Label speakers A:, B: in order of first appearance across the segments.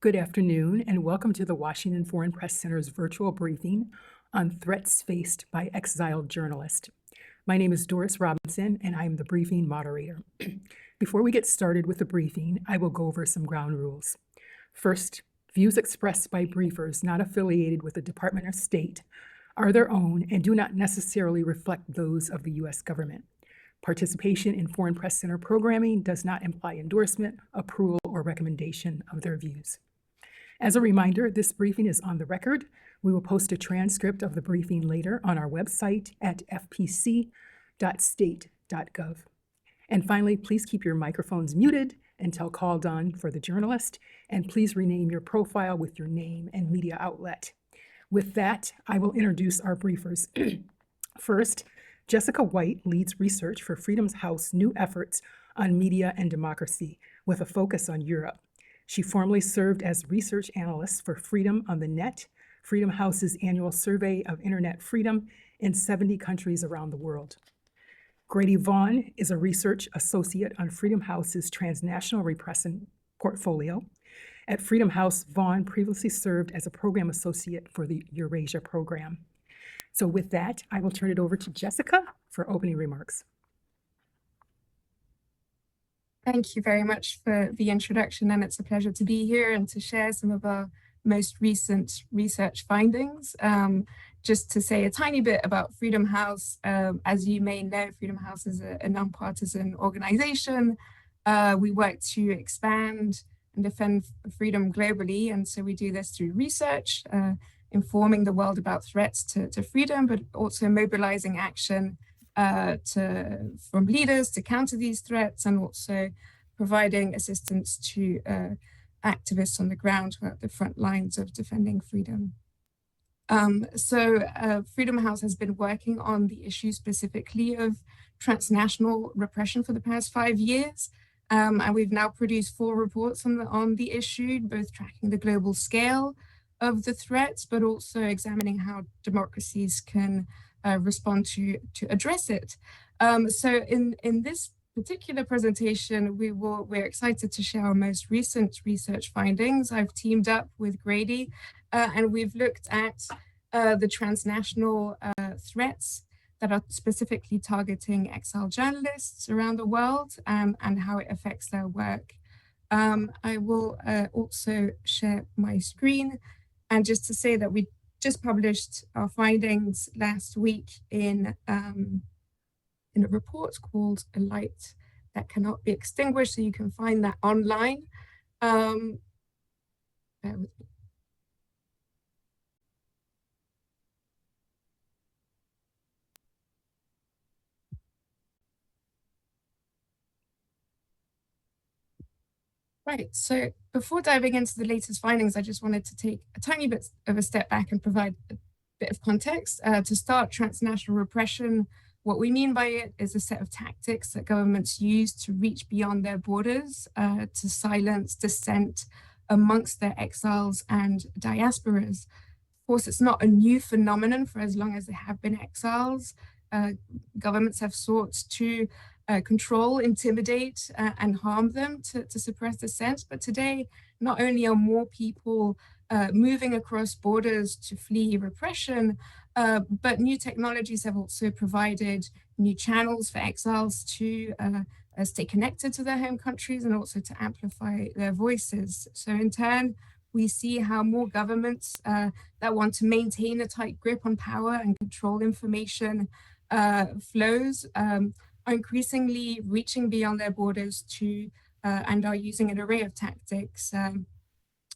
A: Good afternoon, and welcome to the Washington Foreign Press Center's virtual briefing on threats faced by exiled journalists. My name is Doris Robinson, and I am the briefing moderator. Before we get started with the briefing, I will go over some ground rules. First, views expressed by briefers not affiliated with the Department of State are their own and do not necessarily reflect those of the U.S. government. Participation in Foreign Press Center programming does not imply endorsement, approval, or recommendation of their views. As a reminder, this briefing is on the record. We will post a transcript of the briefing later on our website at fpc.state.gov. And finally, please keep your microphones muted until called on for the journalist, and please rename your profile with your name and media outlet. With that, I will introduce our briefers. First, Jessica White leads research for Freedom's House new efforts on media and democracy with a focus on Europe. She formerly served as research analyst for Freedom on the Net, Freedom House's annual survey of internet freedom in 70 countries around the world. Grady Vaughn is a research associate on Freedom House's transnational repression portfolio. At Freedom House, Vaughn previously served as a program associate for the Eurasia program. So with that, I will turn it over to Jessica for opening remarks.
B: Thank you very much for the introduction, and it's a pleasure to be here and to share some of our most recent research findings. Just to say a tiny bit about Freedom House, as you may know, Freedom House is a nonpartisan organization. We work to expand and defend freedom globally, and so we do this through research, informing the world about threats to freedom, but also mobilizing action from leaders to counter these threats, and also providing assistance to activists on the ground who are at the front lines of defending freedom. Freedom House has been working on the issue specifically of transnational repression for the past 5 years. And we've now produced 4 reports on the issue, both tracking the global scale of the threats, but also examining how democracies can respond to address it. So in this particular presentation, we're excited to share our most recent research findings. I've teamed up with Grady, and we've looked at the transnational threats that are specifically targeting exiled journalists around the world, and how it affects their work. I will also share my screen, and just to say that we just published our findings last week in a report called A Light That Cannot Be Extinguished, so you can find that online. Bear with me. Right, so before diving into the latest findings, I just wanted to take a tiny bit of a step back and provide a bit of context. To start, transnational repression, what we mean by it is a set of tactics that governments use to reach beyond their borders, to silence dissent amongst their exiles and diasporas. Of course, it's not a new phenomenon. For as long as there have been exiles, governments have sought to control, intimidate, and harm them to suppress dissent. But today, not only are more people moving across borders to flee repression, but new technologies have also provided new channels for exiles to stay connected to their home countries and also to amplify their voices. So in turn, we see how more governments that want to maintain a tight grip on power and control information flows are increasingly reaching beyond their borders to and are using an array of tactics,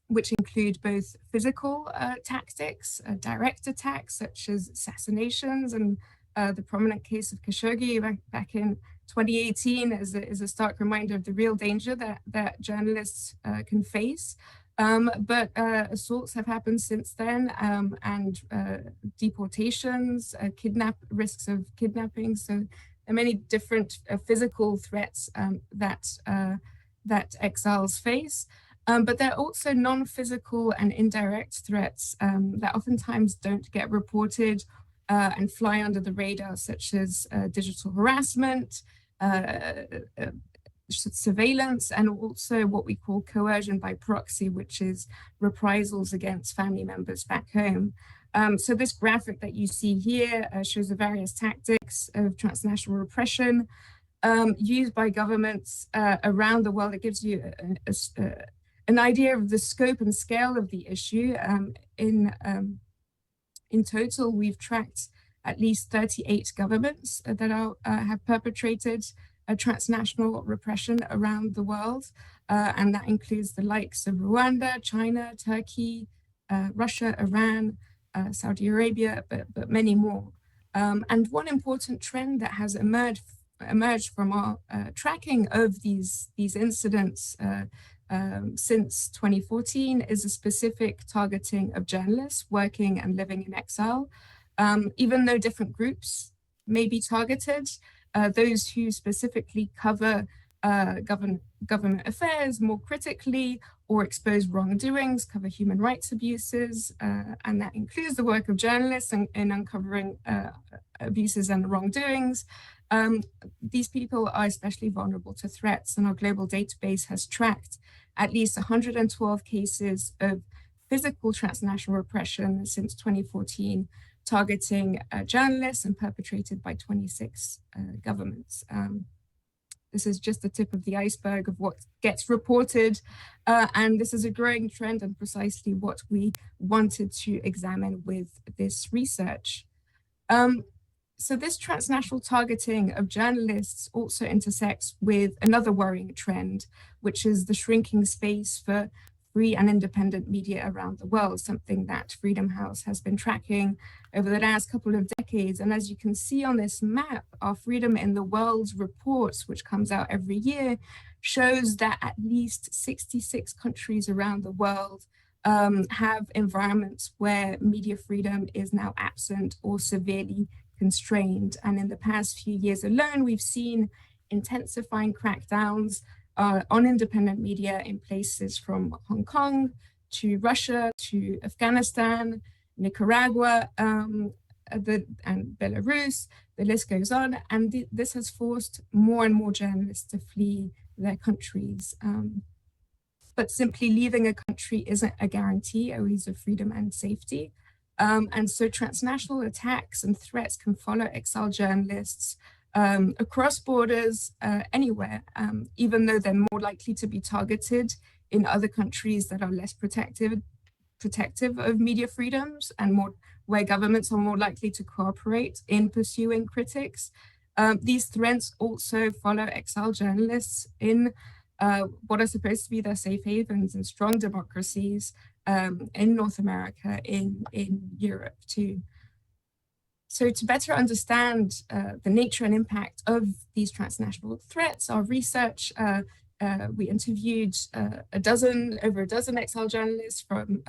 B: which include both physical tactics, direct attacks such as assassinations, and the prominent case of Khashoggi back in 2018 is a stark reminder of the real danger that journalists can face. But assaults have happened since then, and deportations, risks of kidnapping. So there are many different physical threats that exiles face. But there are also non-physical and indirect threats that oftentimes don't get reported and fly under the radar, such as digital harassment, surveillance, and also what we call coercion by proxy, which is reprisals against family members back home. So this graphic that you see here shows the various tactics of transnational repression used by governments around the world. It gives you an idea of the scope and scale of the issue. In total, we've tracked at least 38 governments that have perpetrated transnational repression around the world, and that includes the likes of Rwanda, China, Turkey, Russia, Iran, Saudi Arabia, but many more. And one important trend that has emerged from our tracking of these incidents since 2014 is a specific targeting of journalists working and living in exile. Even though different groups may be targeted, those who specifically cover government affairs more critically or expose wrongdoings, cover human rights abuses, and that includes the work of journalists in uncovering abuses and wrongdoings. These people are especially vulnerable to threats, and our global database has tracked at least 112 cases of physical transnational repression since 2014, targeting journalists and perpetrated by 26 governments. This is just the tip of the iceberg of what gets reported, and this is a growing trend and precisely what we wanted to examine with this research. So this transnational targeting of journalists also intersects with another worrying trend, which is the shrinking space for free and independent media around the world, something that Freedom House has been tracking over the last couple of decades. And as you can see on this map, our Freedom in the World report, which comes out every year, shows that at least 66 countries around the world have environments where media freedom is now absent or severely constrained. And in the past few years alone, we've seen intensifying crackdowns on independent media in places from Hong Kong to Russia to Afghanistan, Nicaragua, and Belarus. The list goes on. And this has forced more and more journalists to flee their countries. But simply leaving a country isn't a guarantee always of freedom and safety. And so transnational attacks and threats can follow exile journalists across borders anywhere, even though they're more likely to be targeted in other countries that are less protective of media freedoms and where governments are more likely to cooperate in pursuing critics. These threats also follow exile journalists in what are supposed to be their safe havens and strong democracies in North America, in Europe too. So to better understand the nature and impact of these transnational threats, our research, we interviewed over a dozen exile journalists from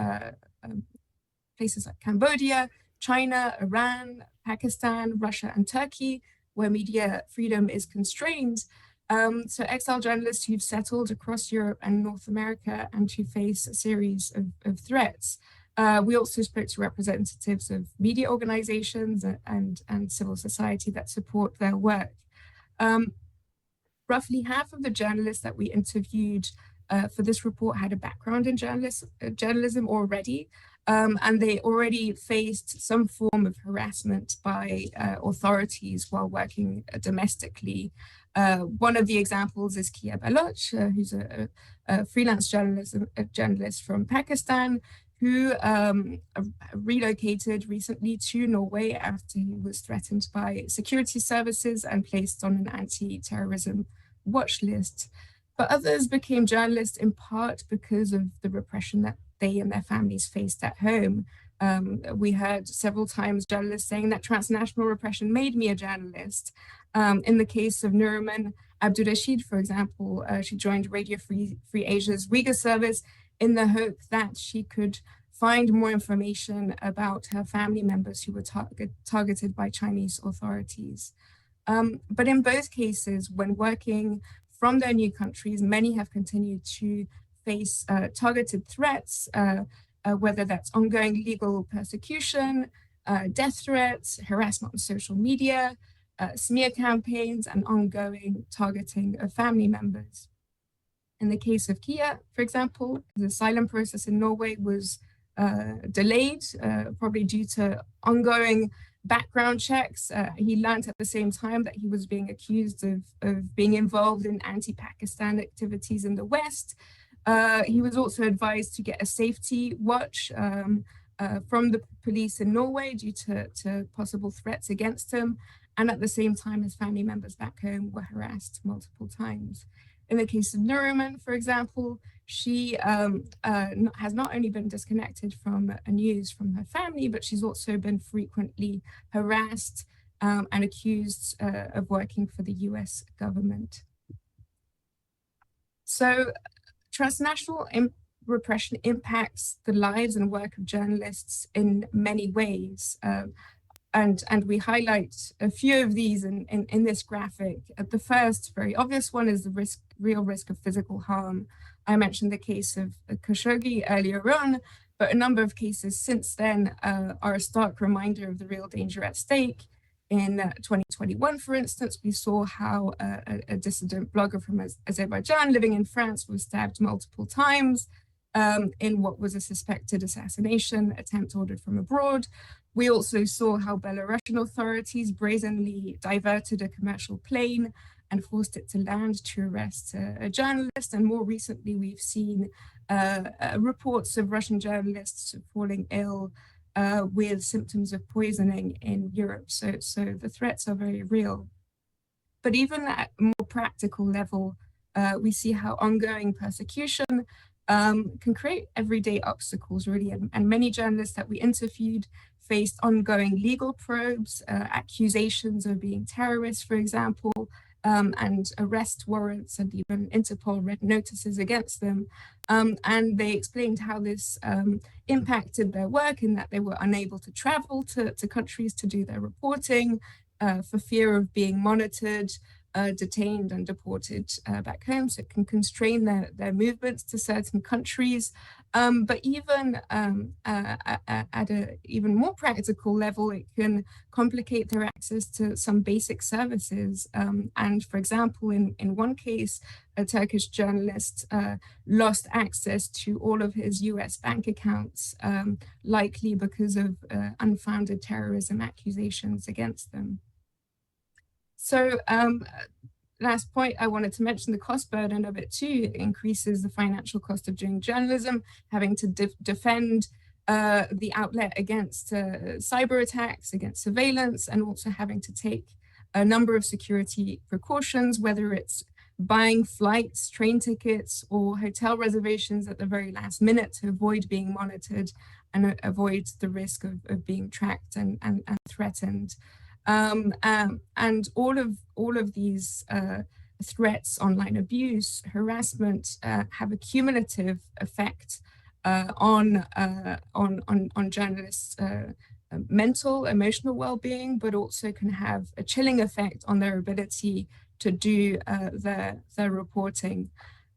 B: places like Cambodia, China, Iran, Pakistan, Russia, and Turkey, where media freedom is constrained. So exile journalists who've settled across Europe and North America and who face a series of threats. We also spoke to representatives of media organizations and civil society that support their work. Roughly half of the journalists that we interviewed for this report had a background in journalism already, and they already faced some form of harassment by authorities while working domestically. One of the examples is Kia Baloch, who's a freelance journalist from Pakistan, who relocated recently to Norway after he was threatened by security services and placed on an anti-terrorism watch list. But others became journalists in part because of the repression that they and their families faced at home. We heard several times journalists saying that transnational repression made me a journalist. In the case of Nuriman Abdurrashid, for example, she joined Radio Free Asia's Uyghur service in the hope that she could find more information about her family members who were targeted by Chinese authorities. But in both cases, when working from their new countries, many have continued to face targeted threats, whether that's ongoing legal persecution, death threats, harassment on social media, smear campaigns, and ongoing targeting of family members. In the case of Kia, for example, the asylum process in Norway was delayed, probably due to ongoing background checks. He learned at the same time that he was being accused of being involved in anti-Pakistan activities in the West. He was also advised to get a safety watch from the police in Norway due to possible threats against him. And at the same time, his family members back home were harassed multiple times. In the case of Nuriman, for example, she has not only been disconnected from news from her family, but she's also been frequently harassed and accused of working for the US government. So transnational repression impacts the lives and work of journalists in many ways. And we highlight a few of these in this graphic. The first very obvious one is the real risk of physical harm. I mentioned the case of Khashoggi earlier on, but a number of cases since then are a stark reminder of the real danger at stake. In 2021, for instance, we saw how a dissident blogger from Azerbaijan living in France was stabbed multiple times in what was a suspected assassination attempt ordered from abroad. We also saw how Belarusian authorities brazenly diverted a commercial plane and forced it to land to arrest a journalist. And more recently, we've seen reports of Russian journalists falling ill with symptoms of poisoning in Europe. So the threats are very real. But even at a more practical level, we see how ongoing persecution can create everyday obstacles, really. And many journalists that we interviewed faced ongoing legal probes, accusations of being terrorists, for example, and arrest warrants and even Interpol red notices against them. And they explained how this impacted their work in that they were unable to travel to countries to do their reporting for fear of being monitored, detained and deported back home. So it can constrain their movements to certain countries. But even at an even more practical level, it can complicate their access to some basic services. And for example, in one case, a Turkish journalist lost access to all of his US bank accounts, likely because of unfounded terrorism accusations against them. So last point, I wanted to mention the cost burden of it too. It increases the financial cost of doing journalism, having to defend the outlet against cyber attacks, against surveillance, and also having to take a number of security precautions, whether it's buying flights, train tickets, or hotel reservations at the very last minute to avoid being monitored and avoid the risk of being tracked and threatened. And all of these threats, online abuse, harassment, have a cumulative effect on journalists' mental, emotional well-being, but also can have a chilling effect on their ability to do their reporting.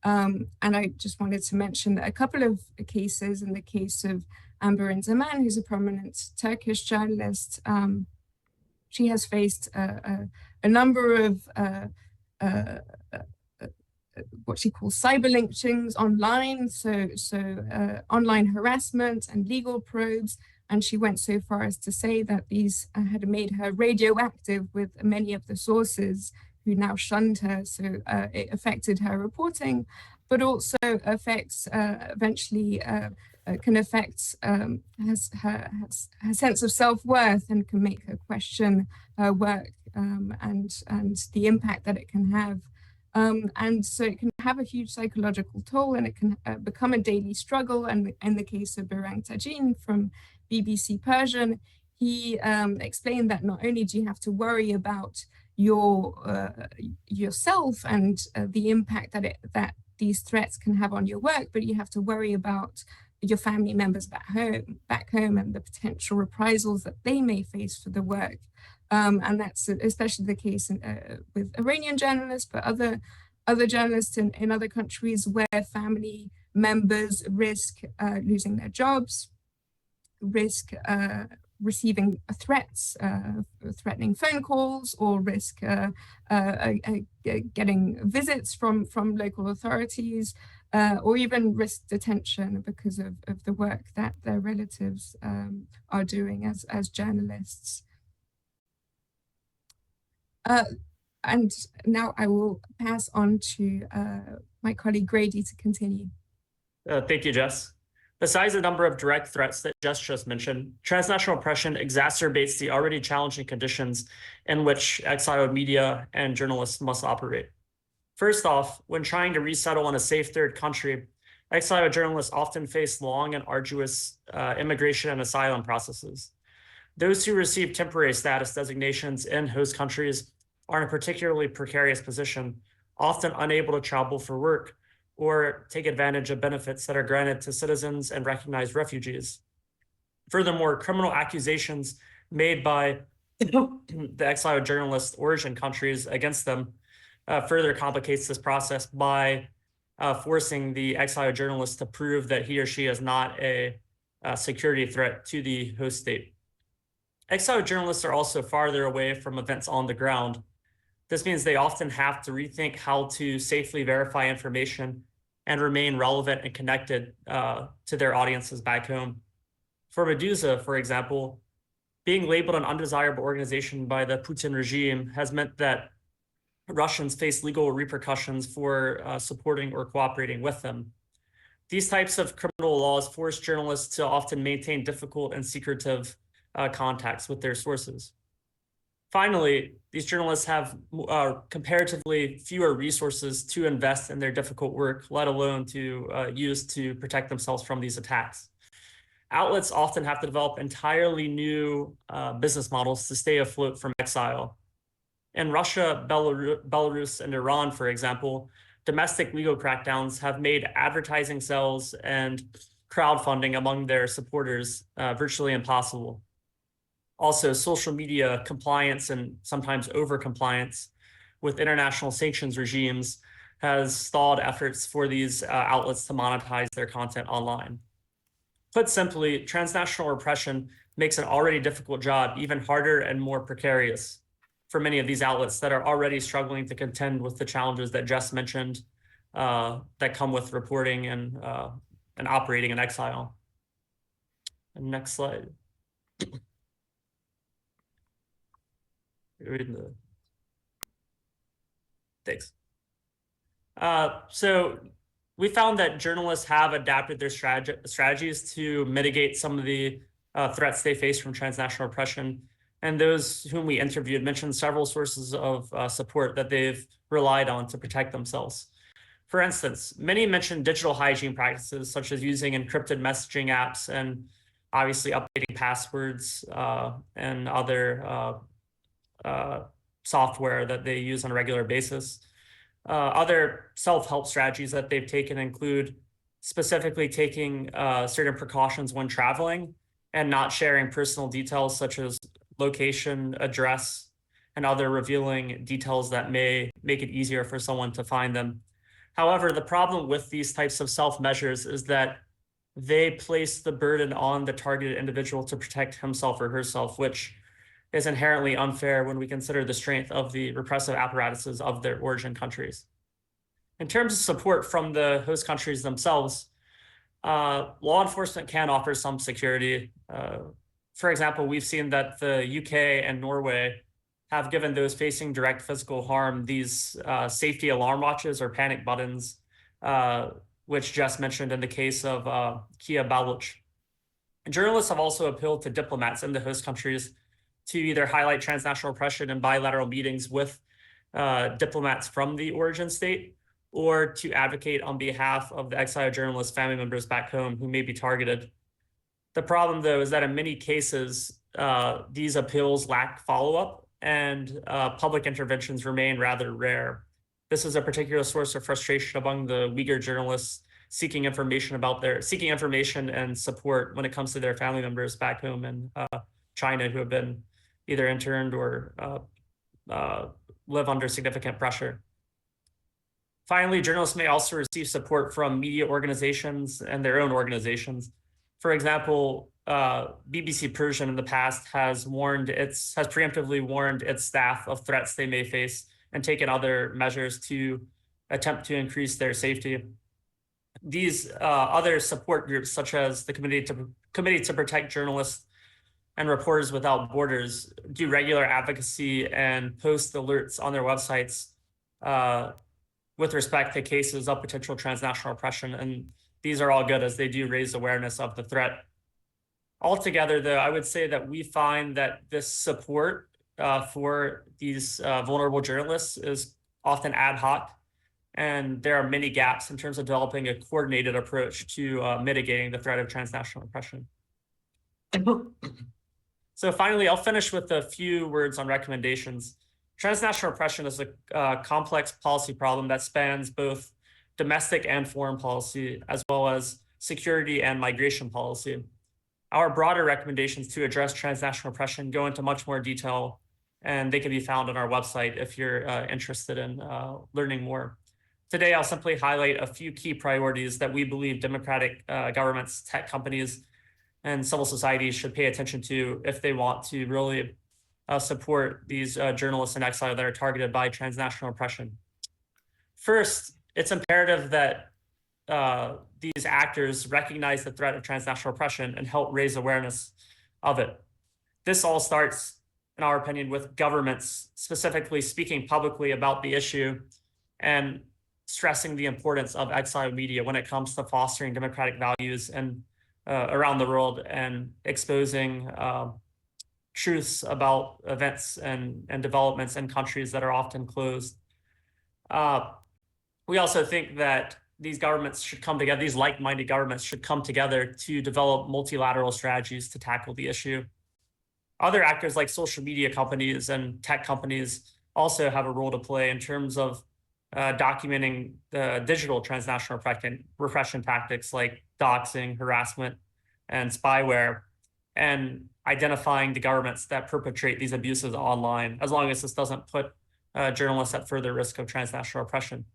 B: And I just wanted to mention a couple of cases. In the case of Amber Zaman, who's a prominent Turkish journalist, she has faced a number of what she calls cyber lynchings online, so online harassment and legal probes. And she went so far as to say that these had made her radioactive with many of the sources who now shunned her. So it affected her reporting, but also affects eventually can affect her sense of self-worth and can make her question her work and the impact that it can have. And so it can have a huge psychological toll, and it can become a daily struggle. And in the case of Birang Tajin from BBC Persian, he explained that not only do you have to worry about yourself and the impact that these threats can have on your work, but you have to worry about your family members back home and the potential reprisals that they may face for the work. And that's especially the case with Iranian journalists, but other journalists in other countries where family members risk losing their jobs, risk receiving threats, threatening phone calls, or risk getting visits from local authorities, or even risk detention because of the work that their relatives are doing as journalists. And now I will pass on to my colleague Grady to continue.
C: Thank you, Jess. Besides the number of direct threats that Jess just mentioned, transnational oppression exacerbates the already challenging conditions in which exiled media and journalists must operate. First off, when trying to resettle in a safe third country, exiled journalists often face long and arduous immigration and asylum processes. Those who receive temporary status designations in host countries are in a particularly precarious position, often unable to travel for work or take advantage of benefits that are granted to citizens and recognized refugees. Furthermore, criminal accusations made by the exiled journalists' origin countries against them further complicates this process by forcing the exiled journalist to prove that he or she is not a security threat to the host state. Exiled journalists are also farther away from events on the ground. This means they often have to rethink how to safely verify information and remain relevant and connected to their audiences back home. For Meduza, for example, being labeled an undesirable organization by the Putin regime has meant that Russians face legal repercussions for supporting or cooperating with them. These types of criminal laws force journalists to often maintain difficult and secretive contacts with their sources. Finally, these journalists have comparatively fewer resources to invest in their difficult work, let alone to use to protect themselves from these attacks. Outlets often have to develop entirely new business models to stay afloat from exile. In Russia, Belarus, and Iran, for example, domestic legal crackdowns have made advertising sales and crowdfunding among their supporters virtually impossible. Also, social media compliance and sometimes over-compliance with international sanctions regimes has stalled efforts for these outlets to monetize their content online. Put simply, transnational repression makes an already difficult job even harder and more precarious for many of these outlets that are already struggling to contend with the challenges that Jess mentioned that come with reporting and operating in exile. And next slide. Thanks. So we found that journalists have adapted their strategies to mitigate some of the threats they face from transnational oppression. And those whom we interviewed mentioned several sources of support that they've relied on to protect themselves. For instance, many mentioned digital hygiene practices, such as using encrypted messaging apps and obviously updating passwords and other software that they use on a regular basis. Other self-help strategies that they've taken include specifically taking certain precautions when traveling and not sharing personal details such as location, address, and other revealing details that may make it easier for someone to find them. However, the problem with these types of self-measures is that they place the burden on the targeted individual to protect himself or herself, which is inherently unfair when we consider the strength of the repressive apparatuses of their origin countries. In terms of support from the host countries themselves, law enforcement can offer some security. For example, we've seen that the UK and Norway have given those facing direct physical harm these safety alarm watches or panic buttons, which Jess mentioned in the case of Kia Baluch. Journalists have also appealed to diplomats in the host countries to either highlight transnational oppression in bilateral meetings with diplomats from the origin state, or to advocate on behalf of the exiled journalists' family members back home who may be targeted. The problem, though, is that in many cases, these appeals lack follow-up and public interventions remain rather rare. This is a particular source of frustration among the Uyghur journalists seeking information and support when it comes to their family members back home in China who have been either interned or live under significant pressure. Finally, journalists may also receive support from media organizations and their own organizations. For example, BBC Persian in the past has preemptively warned its staff of threats they may face and taken other measures to attempt to increase their safety. These other support groups, such as the Committee to Protect Journalists and Reporters Without Borders, do regular advocacy and post alerts on their websites with respect to cases of potential transnational oppression. And these are all good, as they do raise awareness of the threat. Altogether, though, I would say that we find that this support for these vulnerable journalists is often ad hoc, and there are many gaps in terms of developing a coordinated approach to mitigating the threat of transnational oppression. So finally, I'll finish with a few words on recommendations. Transnational oppression is a complex policy problem that spans both domestic and foreign policy, as well as security and migration policy. Our broader recommendations to address transnational oppression go into much more detail, and they can be found on our website if you're interested in learning more. Today, I'll simply highlight a few key priorities that we believe democratic governments, tech companies, and civil society should pay attention to if they want to really support these journalists in exile that are targeted by transnational oppression. First, it's imperative that these actors recognize the threat of transnational oppression and help raise awareness of it. This all starts, in our opinion, with governments specifically speaking publicly about the issue and stressing the importance of exiled media when it comes to fostering democratic values and around the world and exposing truths about events and developments in countries that are often closed. We also think that these governments should come together, these like-minded governments should come together to develop multilateral strategies to tackle the issue. Other actors like social media companies and tech companies also have a role to play in terms of documenting the digital transnational repression tactics like doxing, harassment, and spyware, and identifying the governments that perpetrate these abuses online, as long as this doesn't put journalists at further risk of transnational oppression.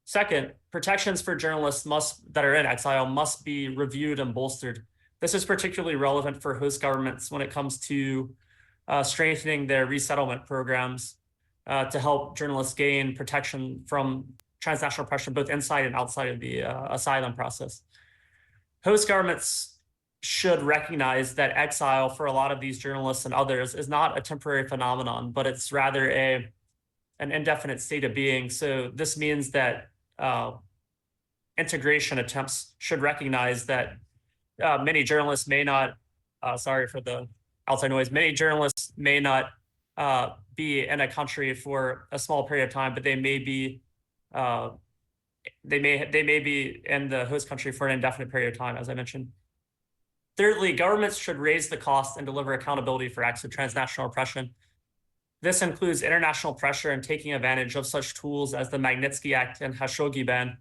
C: Second, protections for journalists that are in exile must be reviewed and bolstered. This is particularly relevant for host governments when it comes to strengthening their resettlement programs to help journalists gain protection from transnational oppression, both inside and outside of the asylum process. Host governments should recognize that exile for a lot of these journalists and others is not a temporary phenomenon, but it's rather an indefinite state of being. So this means that integration attempts should recognize that many journalists may not, sorry for the outside noise, many journalists may not be in a country for a small period of time, but they may be in the host country for an indefinite period of time, as I mentioned. Thirdly, governments should raise the cost and deliver accountability for acts of transnational oppression. This includes international pressure and taking advantage of such tools as the Magnitsky Act and Khashoggi ban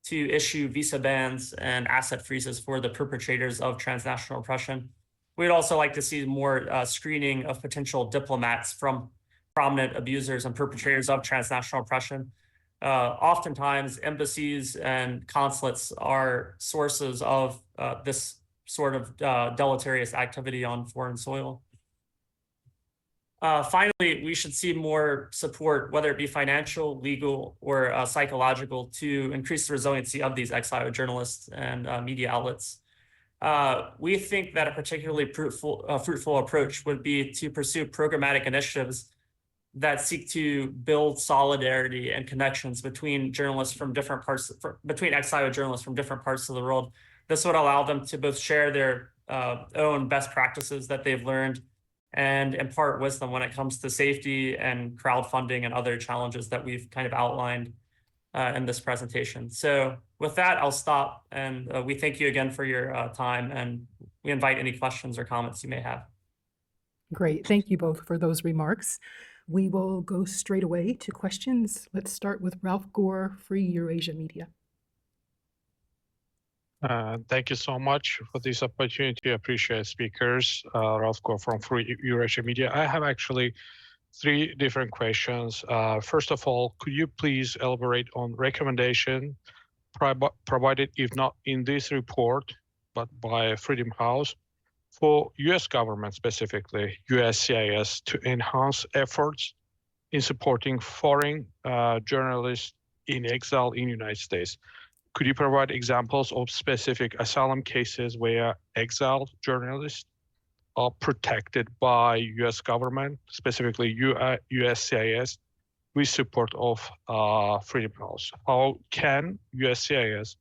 C: to issue visa bans and asset freezes for the perpetrators of transnational oppression. We'd also like to see more screening of potential diplomats from prominent abusers and perpetrators of transnational oppression. Oftentimes, embassies and consulates are sources of this sort of deleterious activity on foreign soil. Finally, we should see more support, whether it be financial, legal, or psychological, to increase the resiliency of these exiled journalists and media outlets. We think that a particularly fruitful approach would be to pursue programmatic initiatives that seek to build solidarity and connections between journalists from different parts, between exiled journalists from different parts of the world. This would allow them to both share their own best practices that they've learned and impart wisdom when it comes to safety and crowdfunding and other challenges that we've kind of outlined in this presentation. So with that, I'll stop, and we thank you again for your time, and we invite any questions or comments you may have.
A: Great. Thank you both for those remarks. We will go straight away to questions. Let's start with Ralph Gore, Free Eurasia Media.
D: Thank you so much for this opportunity. I appreciate speakers. Ralph Gore from Free Eurasia Media. I have actually 3 different questions. First of all, could you please elaborate on recommendation provided, if not in this report, but by Freedom House, for U.S. government, specifically USCIS, to enhance efforts in supporting foreign journalists in exile in the United States. Could you provide examples of specific asylum cases where exiled journalists are protected by U.S. government, specifically USCIS, with support of Freedom House? How can USCIS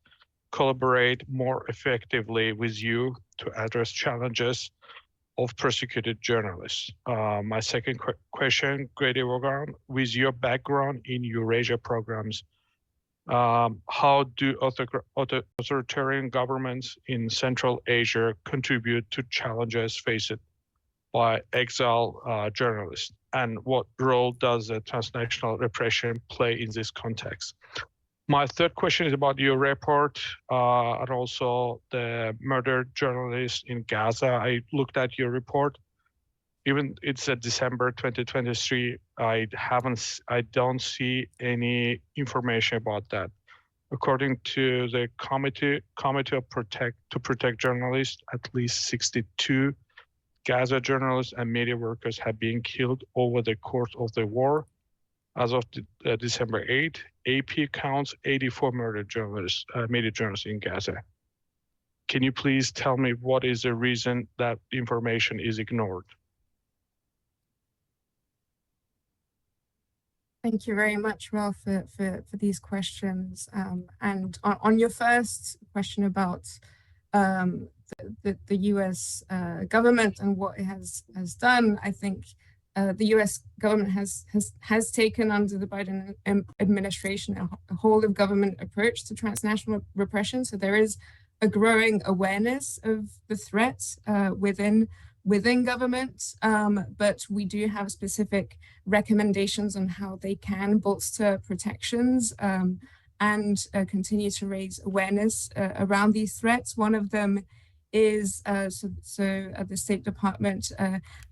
D: collaborate more effectively with you to address challenges of persecuted journalists? My second question, Grady Vaughan, with your background in Eurasia programs, how do authoritarian governments in Central Asia contribute to challenges faced by exile journalists? And what role does the transnational repression play in this context? My third question is about your report and also the murdered journalists in Gaza. I looked at your report. Even it's December 2023, I don't see any information about that. According to the Committee to Protect Journalists, at least 62 Gaza journalists and media workers have been killed over the course of the war. As of December 8, AP counts 84 murdered journalists, media journalists in Gaza. Can you please tell me what is the reason that information is ignored?
B: Thank you very much, Ralph, for these questions. And on your first question about the U.S. Government and what it has done, I think the U.S. government has taken under the Biden administration a whole of government approach to transnational repression. So there is a growing awareness of the threats within government, but we do have specific recommendations on how they can bolster protections and continue to raise awareness around these threats. One of them is, the State Department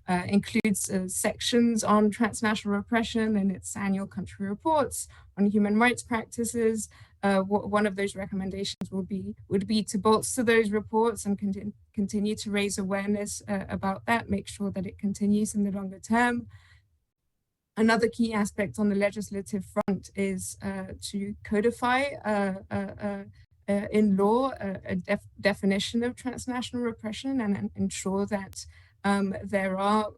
B: includes sections on transnational repression in its annual country reports on human rights practices. One of those recommendations would be to bolster those reports and continue to raise awareness about that, make sure that it continues in the longer term. Another key aspect on the legislative front is to codify in law a definition of transnational repression and ensure that there are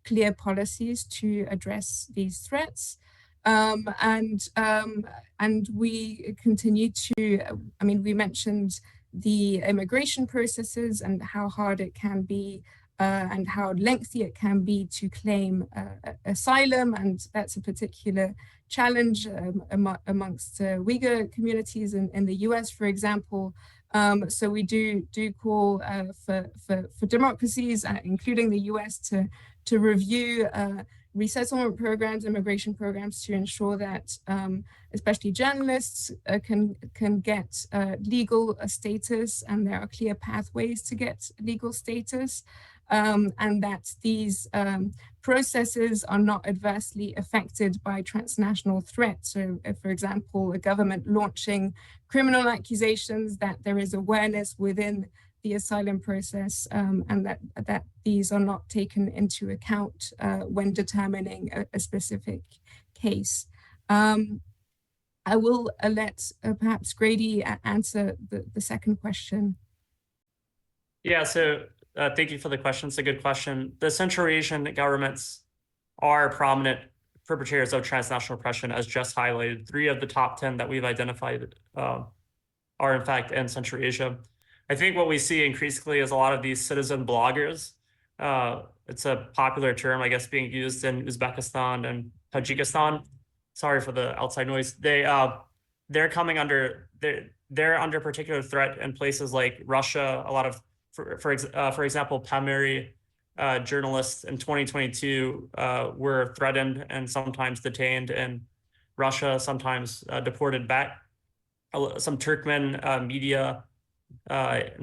B: clear policies to address these threats. And we continue to, we mentioned the immigration processes and how hard it can be and how lengthy it can be to claim asylum, and that's a particular challenge amongst Uyghur communities in the US, for example. So we do call for democracies, including the US, to review resettlement programs, immigration programs, to ensure that especially journalists can get legal status, and there are clear pathways to get legal status, and that these processes are not adversely affected by transnational threats. So, for example, a government launching criminal accusations, that there is awareness within the asylum process, and that these are not taken into account when determining a specific case. I will let perhaps Grady answer the second question.
C: Yeah, so thank you for the question. It's a good question. The Central Asian governments are prominent perpetrators of transnational oppression, as just highlighted. 3 of the top 10 that we've identified are in fact in Central Asia. I think what we see increasingly is a lot of these citizen bloggers. It's a popular term, I guess, being used in Uzbekistan and Tajikistan. Sorry for the outside noise. They're coming under, they're under particular threat in places like Russia. A lot of, for example, Pamiri journalists in 2022 were threatened and sometimes detained in Russia, sometimes deported back. Some Turkmen media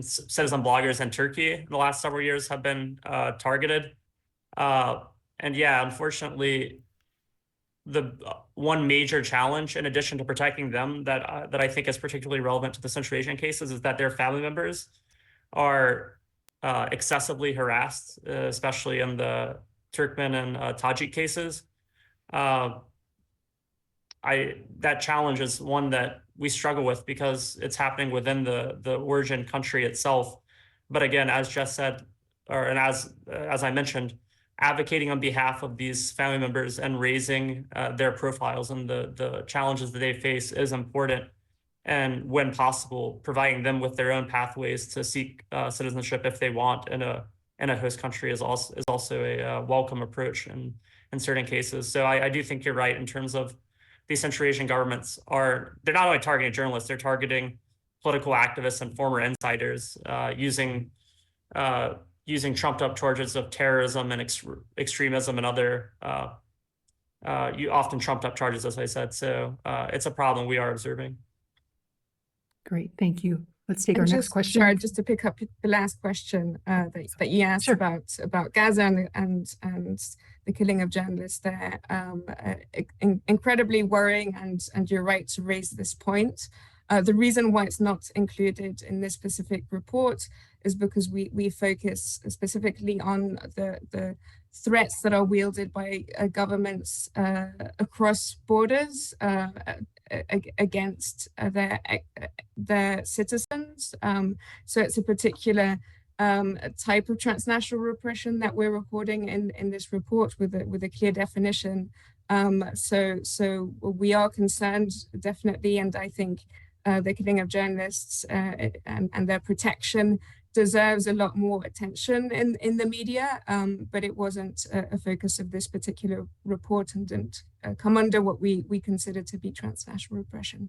C: citizen bloggers in Turkey in the last several years have been targeted. And yeah, unfortunately, the one major challenge, in addition to protecting them, that I think is particularly relevant to the Central Asian cases, is that their family members are excessively harassed, especially in the Turkmen and Tajik cases. That challenge is one that we struggle with because it's happening within the origin country itself. But again, as Jess said, and as I mentioned, advocating on behalf of these family members and raising their profiles and the challenges that they face is important. And when possible, providing them with their own pathways to seek citizenship if they want in a host country is also a welcome approach in certain cases. So I do think you're right in terms of these Central Asian governments they're not only targeting journalists, they're targeting political activists and former insiders using trumped up charges of terrorism and extremism and other often trumped up charges, as I said. So it's a problem we are observing.
A: Great, thank you. Let's take our
B: And
A: next question.
B: Sorry, just to pick up the last question that you asked
A: Sure.
B: about Gaza and the killing of journalists there. Incredibly worrying, and you're right to raise this point. The reason why it's not included in this specific report is because we focus specifically on the threats that are wielded by governments across borders against their citizens. So it's a particular type of transnational repression that we're recording in this report with a clear definition. So we are concerned, definitely, and I think the killing of journalists and their protection deserves a lot more attention in the media, but it wasn't a focus of this particular report and didn't come under what we consider to be transnational repression.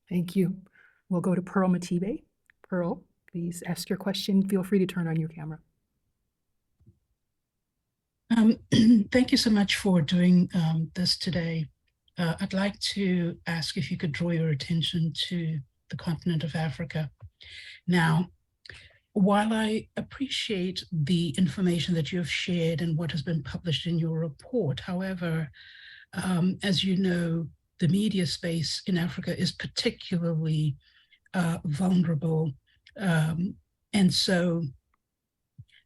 A: Thank you. We'll go to Pearl Matibe. Pearl, please ask your question. Feel free to turn on your camera.
E: Thank you so much for doing this today. I'd like to ask if you could draw your attention to the continent of Africa. Now, while I appreciate the information that you have shared and what has been published in your report, however, as you know, the media space in Africa is particularly vulnerable. And so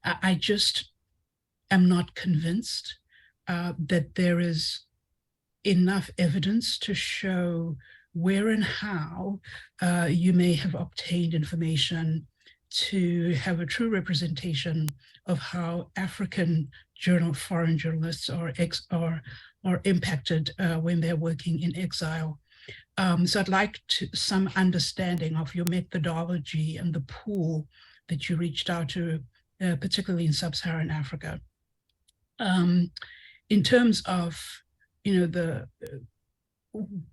E: I just am not convinced that there is enough evidence to show where and how you may have obtained information to have a true representation of how African foreign journalists are impacted when they're working in exile. So I'd like some understanding of your methodology and the pool that you reached out to, particularly in sub-Saharan Africa. In terms of,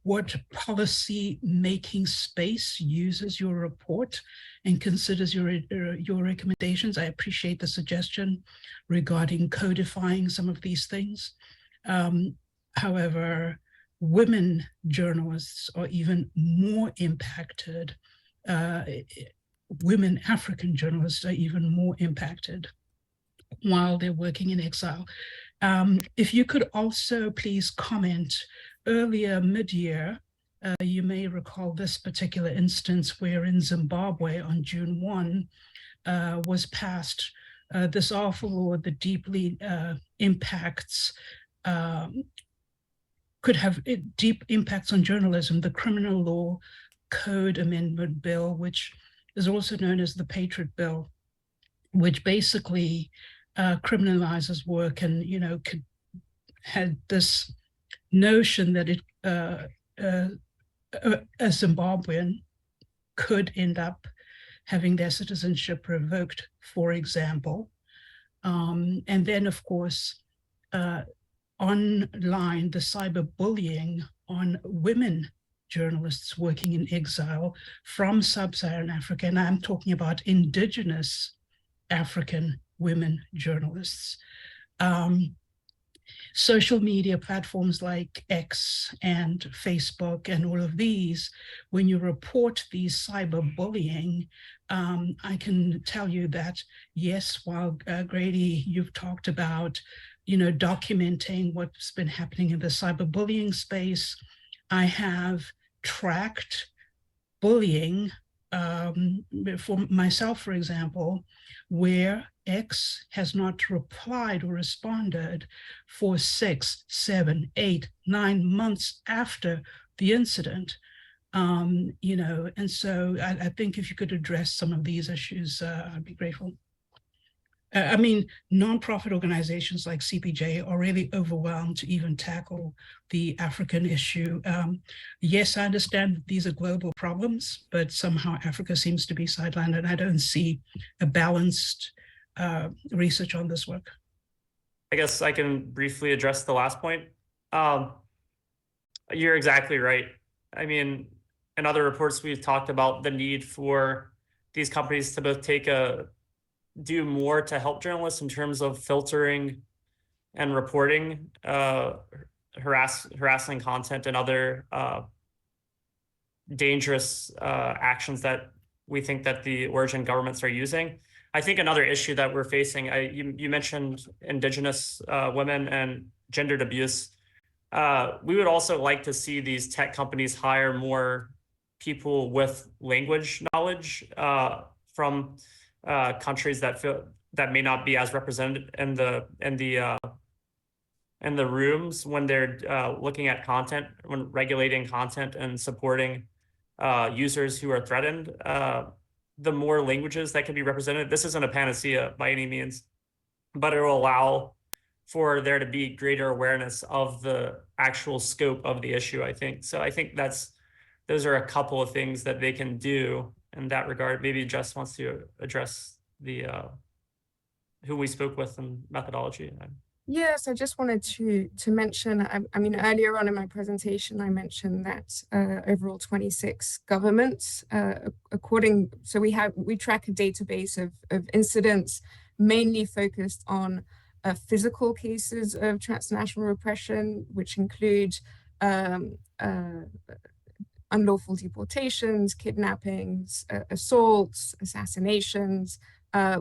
E: what policy making space uses your report and considers your recommendations. I appreciate the suggestion regarding codifying some of these things. However, women journalists are even more impacted. Women African journalists are even more impacted while they're working in exile. If you could also please comment, earlier mid-year, you may recall this particular instance where in Zimbabwe on June 1 was passed this awful law that deeply could have deep impacts on journalism, the Criminal Law Code Amendment Bill, which is also known as the Patriot Bill, which basically criminalizes work and, had this notion that a Zimbabwean could end up having their citizenship revoked, for example. And then, of course, online, the cyberbullying on women journalists working in exile from sub-Saharan Africa, and I'm talking about indigenous African women journalists. Social media platforms like X and Facebook and all of these, when you report these cyberbullying, I can tell you that, yes, while Grady, you've talked about, documenting what's been happening in the cyberbullying space, I have tracked bullying for myself, for example, where X has not replied or responded for 6, 7, 8, 9 months after the incident. And so I think if you could address some of these issues, I'd be grateful. I mean, nonprofit organizations like CPJ are really overwhelmed to even tackle the African issue. Yes, I understand that these are global problems, but somehow Africa seems to be sidelined, and I don't see a balanced research on this work.
C: I guess I can briefly address the last point. You're exactly right. I mean, in other reports, we've talked about the need for these companies to both do more to help journalists in terms of filtering and reporting harassing content and other dangerous actions that we think that the origin governments are using. I think another issue that we're facing, you mentioned Indigenous women and gendered abuse. We would also like to see these tech companies hire more people with language knowledge from countries that may not be as represented in the rooms when they're looking at content, when regulating content and supporting users who are threatened. The more languages that can be represented, this isn't a panacea by any means, but it will allow for there to be greater awareness of the actual scope of the issue, I think. So I think those are a couple of things that they can do in that regard. Maybe Jess wants to address the who we spoke with and methodology.
B: Yes, I just wanted to mention, I mean, earlier on in my presentation, I mentioned that overall 26 governments, so we track a database of incidents mainly focused on physical cases of transnational repression, which include unlawful deportations, kidnappings, assaults, assassinations,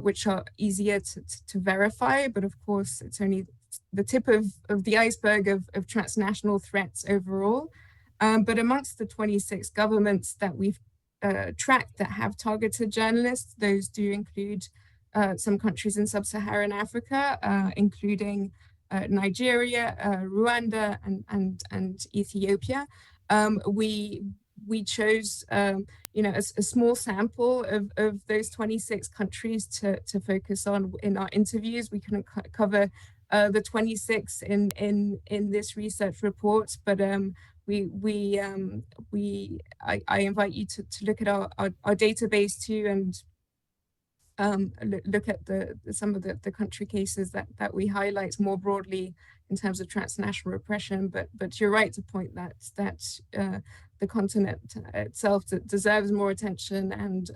B: which are easier to verify, but of course it's only the tip of the iceberg of transnational threats overall. But amongst the 26 governments that we've tracked that have targeted journalists, those do include some countries in sub-Saharan Africa, including Nigeria, Rwanda, and Ethiopia. We chose a small sample of those 26 countries to focus on in our interviews. We couldn't cover the 26 in this research report, but I invite you to look at our database too, and look at some of the country cases that we highlight more broadly in terms of transnational repression. But you're right to point that the continent itself deserves more attention, and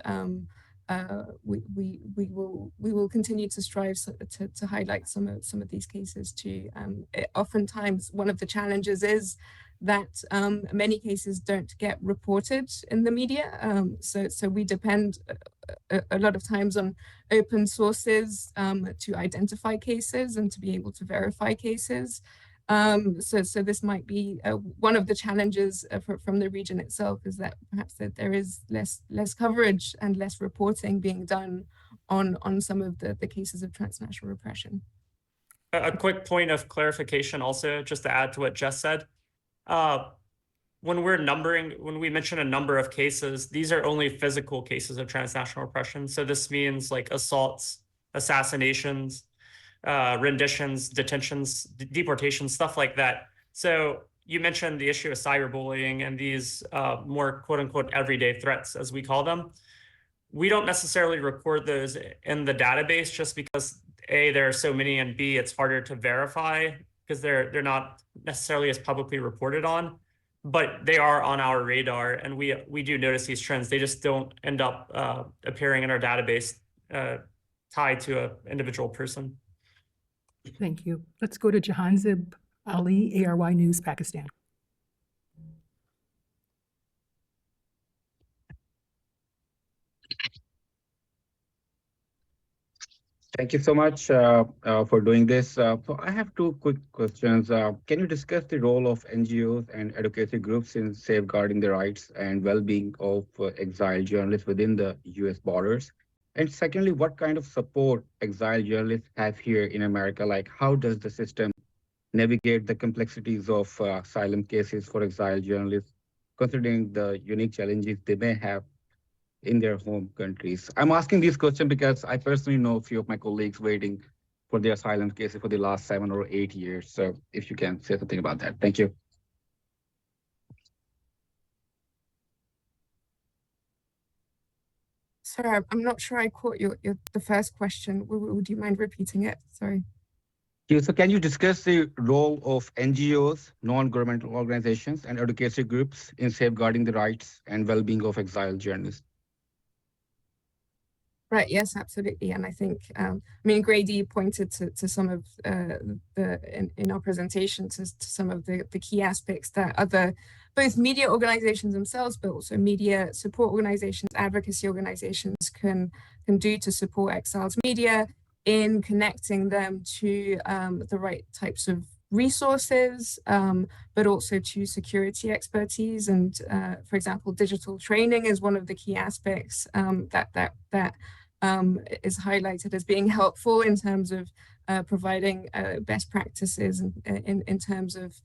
B: we will continue to strive to highlight some of these cases too. Oftentimes, one of the challenges is that many cases don't get reported in the media. So we depend a lot of times on open sources to identify cases and to be able to verify cases. So this might be one of the challenges from the region itself, is that perhaps that there is less coverage and less reporting being done on some of the cases of transnational repression.
C: A quick point of clarification also, just to add to what Jess said. When we mention a number of cases, these are only physical cases of transnational repression. So this means like assaults, assassinations, renditions, detentions, deportations, stuff like that. So you mentioned the issue of cyberbullying and these more quote unquote everyday threats, as we call them. We don't necessarily record those in the database just because A, there are so many, and B, it's harder to verify because they're not necessarily as publicly reported on, but they are on our radar, and we do notice these trends. They just don't end up appearing in our database tied to an individual person.
A: Thank you. Let's go to Jahanzib Ali, ARY News, Pakistan.
F: Thank you so much for doing this. So I have two quick questions. Can you discuss the role of NGOs and advocacy groups in safeguarding the rights and well-being of exiled journalists within the US borders? And secondly, what kind of support exiled journalists have here in America? Like, how does the system navigate the complexities of asylum cases for exiled journalists, considering the unique challenges they may have in their home countries? I'm asking this question because I personally know a few of my colleagues waiting for their asylum cases for the last 7 or 8 years. So if you can say something about that. Thank you.
B: Sorry, I'm not sure I caught the first question. Would you mind repeating it? Sorry.
F: So can you discuss the role of NGOs, non-governmental organizations, and advocacy groups in safeguarding the rights and well-being of exiled journalists?
B: Right. Yes, absolutely. And I think, I mean, Grady pointed to some of in our presentation to some of the key aspects that both media organizations themselves, but also media support organizations, advocacy organizations can do to support exiles media in connecting them to the right types of resources, but also to security expertise. And for example, digital training is one of the key aspects that is highlighted as being helpful in terms of providing best practices in terms of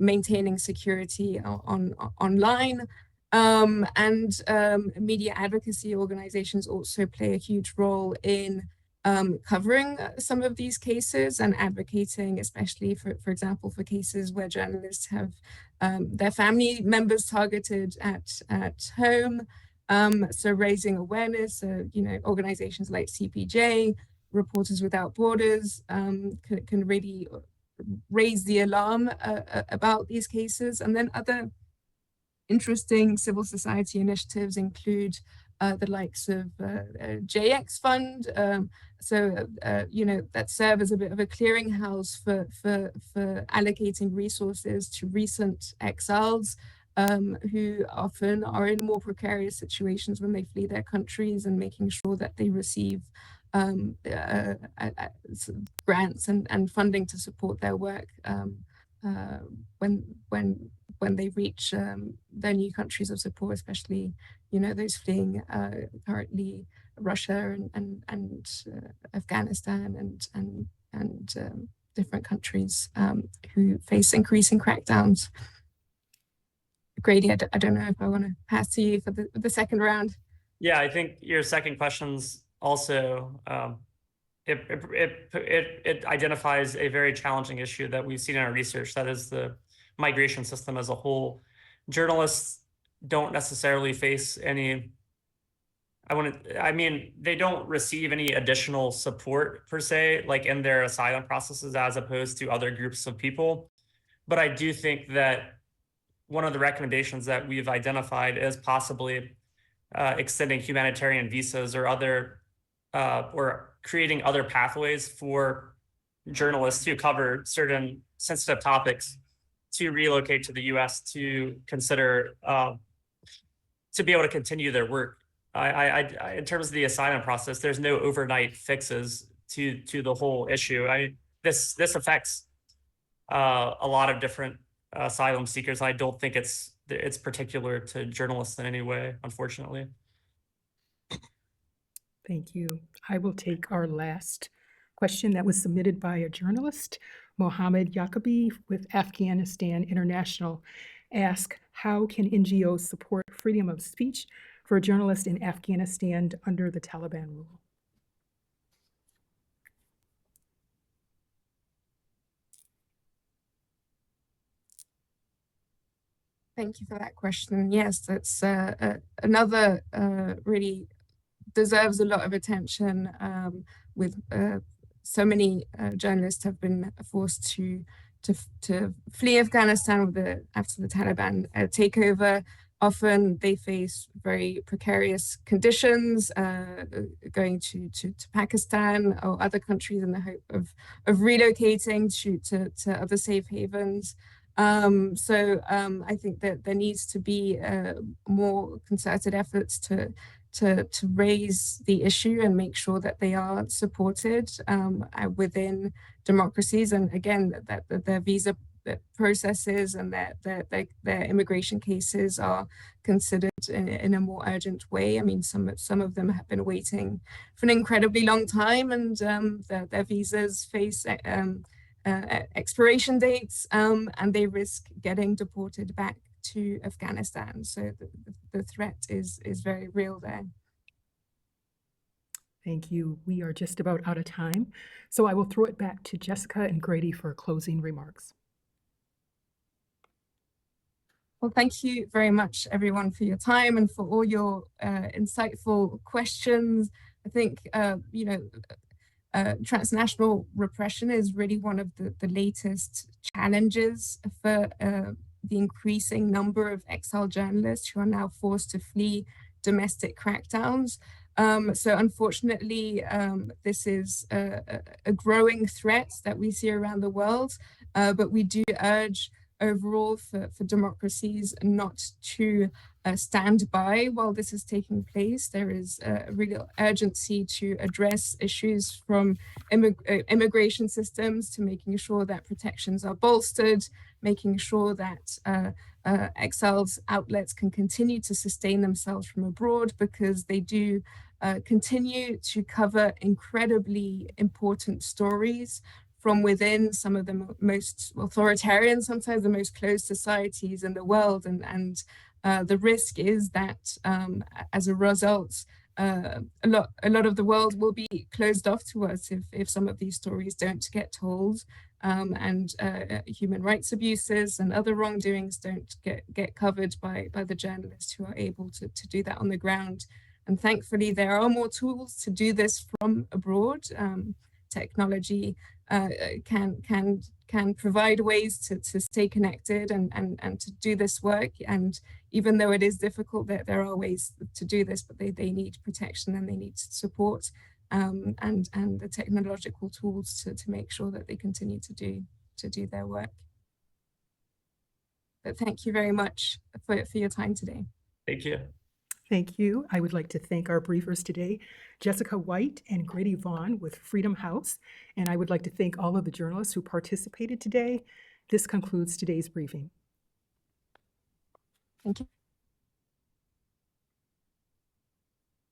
B: maintaining security online. Media advocacy organizations also play a huge role in covering some of these cases and advocating, especially for example, for cases where journalists have their family members targeted at home. So raising awareness, organizations like CPJ, Reporters Without Borders can really raise the alarm about these cases. And then other interesting civil society initiatives include the likes of JX Fund, that serve as a bit of a clearinghouse for allocating resources to recent exiles who often are in more precarious situations when they flee their countries, and making sure that they receive grants and funding to support their work when they reach their new countries of support, especially those fleeing currently Russia and Afghanistan and different countries who face increasing crackdowns. Grady, I don't know if I want to pass to you for the second round.
C: Yeah, I think your second question's also it identifies a very challenging issue that we've seen in our research, that is the migration system as a whole. Journalists don't necessarily face any, they don't receive any additional support per se, like in their asylum processes, as opposed to other groups of people. But I do think that one of the recommendations that we've identified is possibly extending humanitarian visas or or creating other pathways for journalists who cover certain sensitive topics to relocate to the US to consider to be able to continue their work. In terms of the asylum process, there's no overnight fixes to the whole issue. This affects a lot of different asylum seekers. I don't think it's particular to journalists in any way, unfortunately.
A: Thank you. I will take our last question that was submitted by a journalist, Mohammed Yaqubi with Afghanistan International. Ask, how can NGOs support freedom of speech for journalists in Afghanistan under the Taliban rule?
B: Thank you for that question. Yes, that's another really deserves a lot of attention. With so many journalists have been forced to flee Afghanistan after the Taliban takeover. Often they face very precarious conditions, going to Pakistan or other countries in the hope of relocating to other safe havens. I think that there needs to be more concerted efforts to raise the issue and make sure that they are supported within democracies, and again that their visa processes and their immigration cases are considered in a more urgent way. I mean, some of them have been waiting for an incredibly long time, and their visas face expiration dates, and they risk getting deported back to Afghanistan. So the threat is very real there.
A: Thank you. We are just about out of time, so I will throw it back to Jessica and Grady for closing remarks.
B: Well, thank you very much, everyone, for your time and for all your insightful questions. I think, transnational repression is really one of the latest challenges for the increasing number of exiled journalists who are now forced to flee domestic crackdowns. So unfortunately, this is a growing threat that we see around the world, but we do urge overall for democracies not to stand by while this is taking place. There is a real urgency to address issues from immigration systems to making sure that protections are bolstered, making sure that exiled outlets can continue to sustain themselves from abroad, because they do continue to cover incredibly important stories from within some of the most authoritarian, sometimes the most closed societies in the world. And the risk is that as a result, a lot of the world will be closed off to us if some of these stories don't get told, and human rights abuses and other wrongdoings don't get covered by the journalists who are able to do that on the ground. And thankfully, there are more tools to do this from abroad. Technology can provide ways to stay connected and to do this work. And even though it is difficult, there are ways to do this, but they need protection and they need support, and the technological tools to make sure that they continue to do their work. But thank you very much for your time today.
C: Thank you.
A: Thank you. I would like to thank our briefers today, Jessica White and Grady Vaughn with Freedom House. And I would like to thank all of the journalists who participated today. This concludes today's briefing.
B: Thank you.